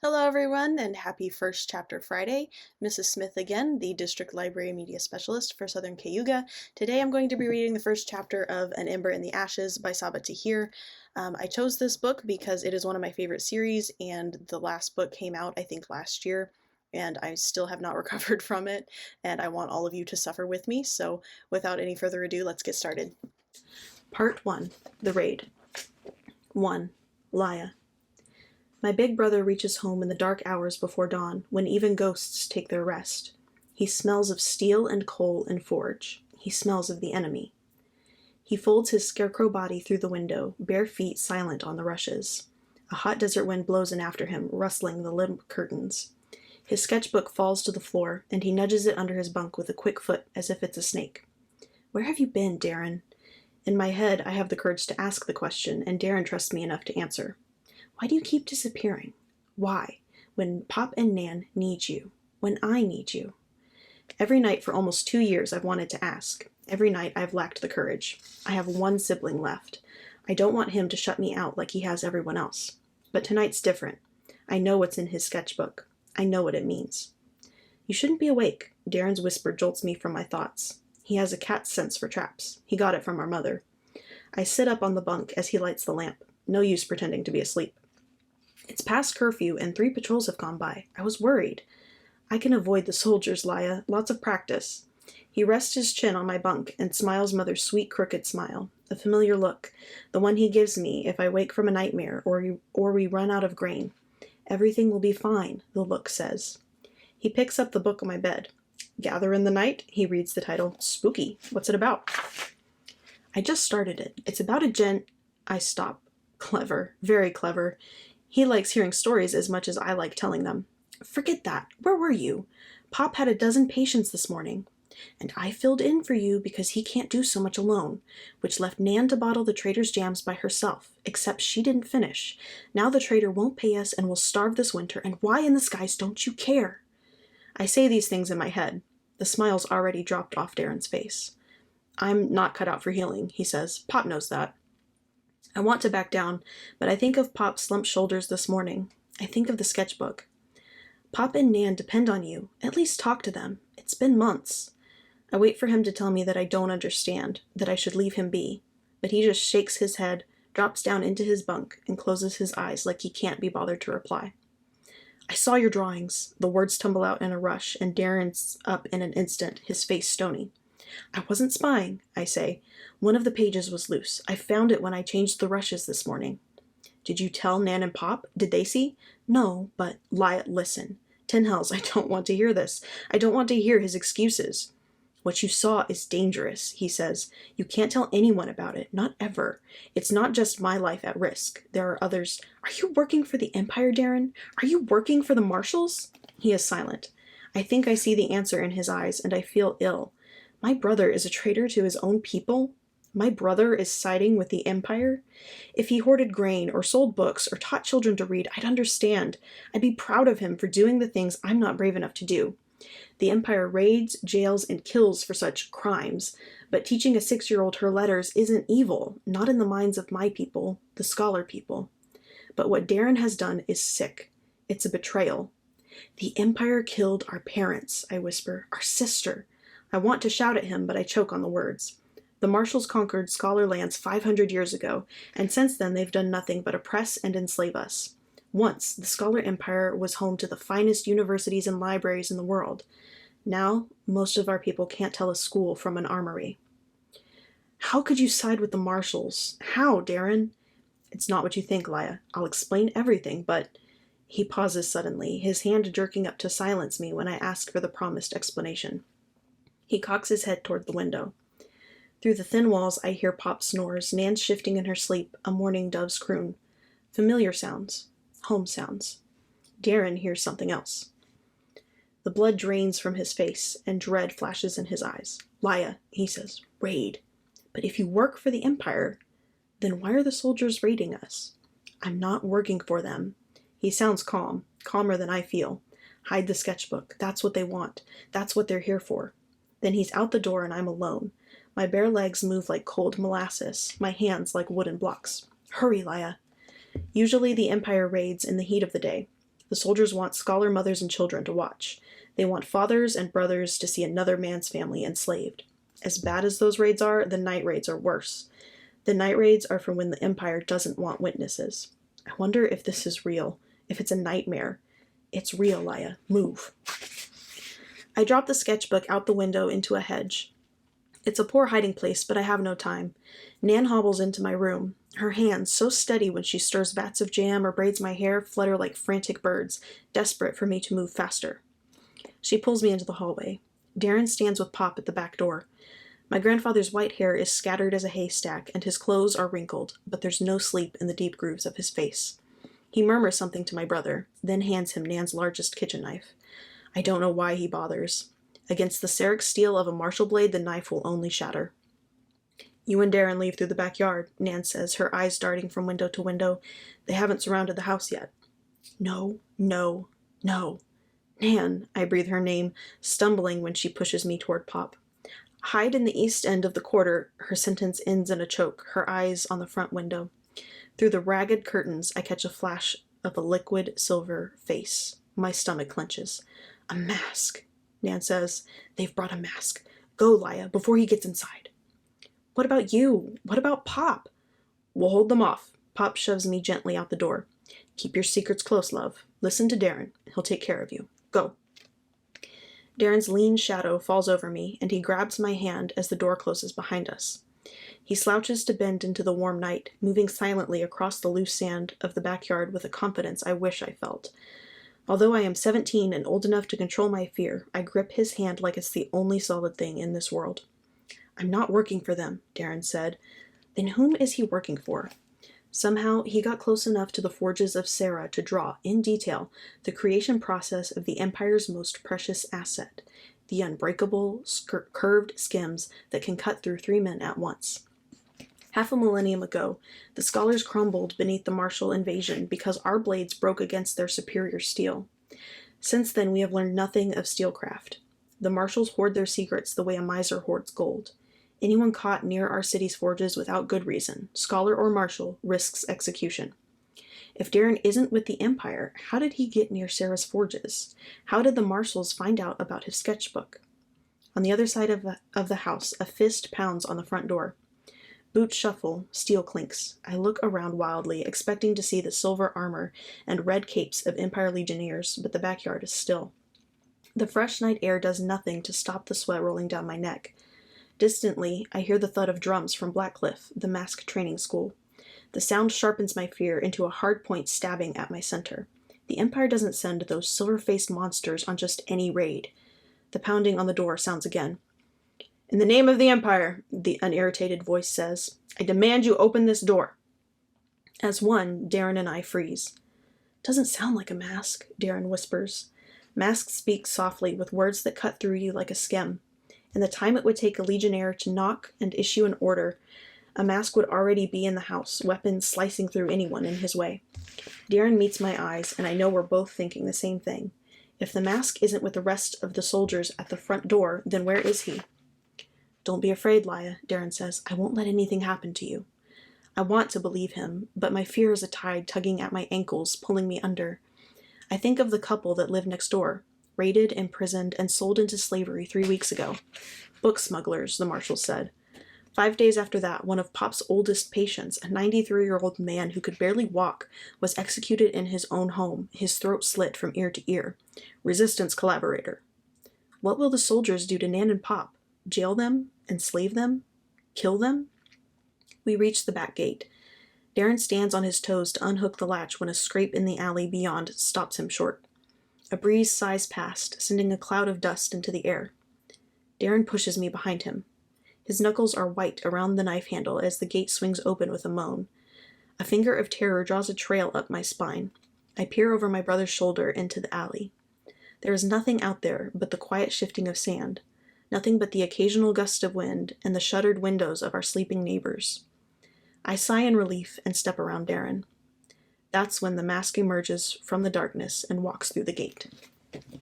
Hello everyone and happy First Chapter Friday. Mrs. Smith again, the District Library Media Specialist for Southern Cayuga. Today I'm going to be reading the first chapter of An Ember in the Ashes by Saba Tahir. I chose this book because it is one of my favorite series and the last book came out I think last year and I still have not recovered from it and I want all of you to suffer with me, so without any further ado, let's get started. Part 1. The Raid. 1. Laya. My big brother reaches home in the dark hours before dawn, when even ghosts take their rest. He smells of steel and coal and forge. He smells of the enemy. He folds his scarecrow body through the window, bare feet silent on the rushes. A hot desert wind blows in after him, rustling the limp curtains. His sketchbook falls to the floor, and he nudges it under his bunk with a quick foot, as if it's a snake. Where have you been, Darren? In my head, I have the courage to ask the question, and Darren trusts me enough to answer. Why do you keep disappearing? Why? When Pop and Nan need you. When I need you. Every night for almost 2 years I've wanted to ask. Every night I've lacked the courage. I have one sibling left. I don't want him to shut me out like he has everyone else. But tonight's different. I know what's in his sketchbook. I know what it means. You shouldn't be awake. Darren's whisper jolts me from my thoughts. He has a cat's sense for traps. He got it from our mother. I sit up on the bunk as he lights the lamp. No use pretending to be asleep. It's past curfew and 3 patrols have gone by. I was worried. I can avoid the soldiers, Laya. Lots of practice. He rests his chin on my bunk and smiles Mother's sweet crooked smile. A familiar look. The one he gives me if I wake from a nightmare or we run out of grain. Everything will be fine, the look says. He picks up the book on my bed. Gather in the Night, he reads the title. Spooky. What's it about? I just started it. It's about a gent... I stop. Clever. Very clever. He likes hearing stories as much as I like telling them. Forget that. Where were you? Pop had a dozen patients this morning. And I filled in for you because he can't do so much alone, which left Nan to bottle the trader's jams by herself, except she didn't finish. Now the trader won't pay us and we'll starve this winter, and why in the skies don't you care? I say these things in my head. The smile's already dropped off Darren's face. I'm not cut out for healing, he says. Pop knows that. I want to back down, but I think of Pop's slumped shoulders this morning. I think of the sketchbook. Pop and Nan depend on you. At least talk to them. It's been months. I wait for him to tell me that I don't understand, that I should leave him be. But he just shakes his head, drops down into his bunk, and closes his eyes like he can't be bothered to reply. I saw your drawings. The words tumble out in a rush, and Darren's up in an instant, his face stony. I wasn't spying, I say. One of the pages was loose. I found it when I changed the rushes this morning. Did you tell Nan and Pop? Did they see? No, but listen. 10 hells, I don't want to hear this. I don't want to hear his excuses. What you saw is dangerous, he says. You can't tell anyone about it, not ever. It's not just my life at risk. There are others. Are you working for the Empire, Darren? Are you working for the Marshals? He is silent. I think I see the answer in his eyes, and I feel ill. My brother is a traitor to his own people? My brother is siding with the Empire? If he hoarded grain or sold books or taught children to read, I'd understand. I'd be proud of him for doing the things I'm not brave enough to do. The Empire raids, jails, and kills for such crimes, but teaching a 6-year-old her letters isn't evil, not in the minds of my people, the scholar people. But what Darren has done is sick. It's a betrayal. The Empire killed our parents, I whisper, our sister. I want to shout at him, but I choke on the words. The Marshals conquered scholar lands 500 years ago, and since then they've done nothing but oppress and enslave us. Once, the Scholar Empire was home to the finest universities and libraries in the world. Now, most of our people can't tell a school from an armory. How could you side with the Marshals? How, Darren? It's not what you think, Laya. I'll explain everything, but... He pauses suddenly, his hand jerking up to silence me when I ask for the promised explanation. He cocks his head toward the window. Through the thin walls I hear Pop snores, Nan shifting in her sleep, a mourning dove's croon. Familiar sounds. Home sounds. Darren hears something else. The blood drains from his face, and dread flashes in his eyes. Laya, he says, raid. But if you work for the Empire, then why are the soldiers raiding us? I'm not working for them. He sounds calm, calmer than I feel. Hide the sketchbook. That's what they want. That's what they're here for. Then he's out the door and I'm alone. My bare legs move like cold molasses, my hands like wooden blocks. Hurry, Laya. Usually the Empire raids in the heat of the day. The soldiers want scholar mothers and children to watch. They want fathers and brothers to see another man's family enslaved. As bad as those raids are, the night raids are worse. The night raids are for when the Empire doesn't want witnesses. I wonder if this is real, if it's a nightmare. It's real, Laya. Move. I drop the sketchbook out the window into a hedge. It's a poor hiding place, but I have no time. Nan hobbles into my room. Her hands, so steady when she stirs vats of jam or braids my hair, flutter like frantic birds, desperate for me to move faster. She pulls me into the hallway. Darren stands with Pop at the back door. My grandfather's white hair is scattered as a haystack, and his clothes are wrinkled, but there's no sleep in the deep grooves of his face. He murmurs something to my brother, then hands him Nan's largest kitchen knife. I don't know why he bothers. Against the serried steel of a Marshall blade, the knife will only shatter. You and Darren leave through the backyard, Nan says, her eyes darting from window to window. They haven't surrounded the house yet. No, no, no. Nan, I breathe her name, stumbling when she pushes me toward Pop. Hide in the east end of the quarter, her sentence ends in a choke, her eyes on the front window. Through the ragged curtains, I catch a flash of a liquid silver face. My stomach clenches. A mask, Nan says. They've brought a mask. Go, Laya, before he gets inside. What about you? What about Pop? We'll hold them off. Pop shoves me gently out the door. Keep your secrets close, love. Listen to Darren. He'll take care of you. Go. Darren's lean shadow falls over me, and he grabs my hand as the door closes behind us. He slouches to bend into the warm night, moving silently across the loose sand of the backyard with a confidence I wish I felt. Although I am 17 and old enough to control my fear, I grip his hand like it's the only solid thing in this world. I'm not working for them, Darren said. Then whom is he working for? Somehow, he got close enough to the forges of Sarah to draw, in detail, the creation process of the Empire's most precious asset, the unbreakable, curved skims that can cut through 3 men at once. Half a millennium ago, the scholars crumbled beneath the Marshall invasion because our blades broke against their superior steel. Since then, we have learned nothing of steelcraft. The Marshalls hoard their secrets the way a miser hoards gold. Anyone caught near our city's forges without good reason, scholar or marshal, risks execution. If Darren isn't with the Empire, how did he get near Sarah's forges? How did the Marshalls find out about his sketchbook? On the other side of the house, a fist pounds on the front door. Boots shuffle, steel clinks. I look around wildly, expecting to see the silver armor and red capes of Empire Legionnaires, but the backyard is still. The fresh night air does nothing to stop the sweat rolling down my neck. Distantly, I hear the thud of drums from Blackcliff, the mask training school. The sound sharpens my fear into a hard point stabbing at my center. The Empire doesn't send those silver-faced monsters on just any raid. The pounding on the door sounds again. In the name of the Empire, the unirritated voice says, I demand you open this door. As one, Darren and I freeze. Doesn't sound like a mask, Darren whispers. Masks speak softly with words that cut through you like a skim. In the time it would take a legionnaire to knock and issue an order, a mask would already be in the house, weapons slicing through anyone in his way. Darren meets my eyes, and I know we're both thinking the same thing. If the mask isn't with the rest of the soldiers at the front door, then where is he? Don't be afraid, Laya, Darren says. I won't let anything happen to you. I want to believe him, but my fear is a tide tugging at my ankles, pulling me under. I think of the couple that lived next door, raided, imprisoned, and sold into slavery 3 weeks ago. Book smugglers, the marshal said. 5 days after that, one of Pop's oldest patients, a 93-year-old man who could barely walk, was executed in his own home, his throat slit from ear to ear. Resistance collaborator. What will the soldiers do to Nan and Pop? Jail them? Enslave them? Kill them? We reach the back gate. Darren stands on his toes to unhook the latch when a scrape in the alley beyond stops him short. A breeze sighs past, sending a cloud of dust into the air. Darren pushes me behind him. His knuckles are white around the knife handle as the gate swings open with a moan. A finger of terror draws a trail up my spine. I peer over my brother's shoulder into the alley. There is nothing out there but the quiet shifting of sand, nothing but the occasional gust of wind and the shuttered windows of our sleeping neighbors. I sigh in relief and step around Darren. That's when the mask emerges from the darkness and walks through the gate.